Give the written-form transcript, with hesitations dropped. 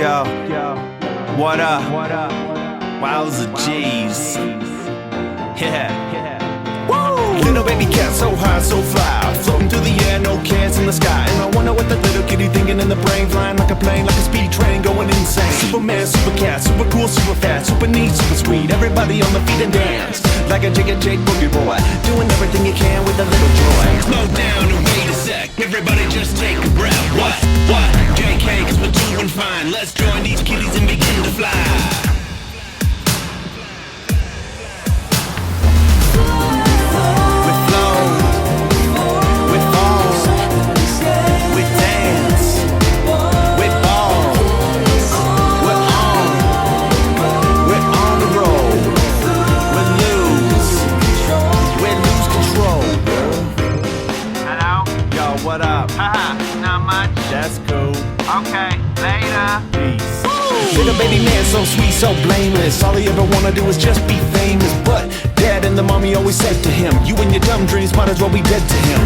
Yo, what up? Wowza G's. Yeah. Woo! Little baby cat, so high, so fly, floating through the air, no cares in the sky. And I wonder what the little kitty thinking in the brain, flying like a plane, like a speed train, going insane. Superman, super cat, super cool, super fast, super neat, super sweet. Everybody on the feet and dance like a Jigga Jake boogie boy, doing everything you can with a little joy. Slow down and wait a sec. Everybody just take a breath. What? JK, cause we're doing fine. Let's join these kitties and begin to fly. What up? Haha, not much. That's cool. Okay, later. Peace. Little baby man, so sweet, so blameless. All he ever wanna do is just be famous. But dad and the mommy always said to him, you and your dumb dreams might as well be dead to him.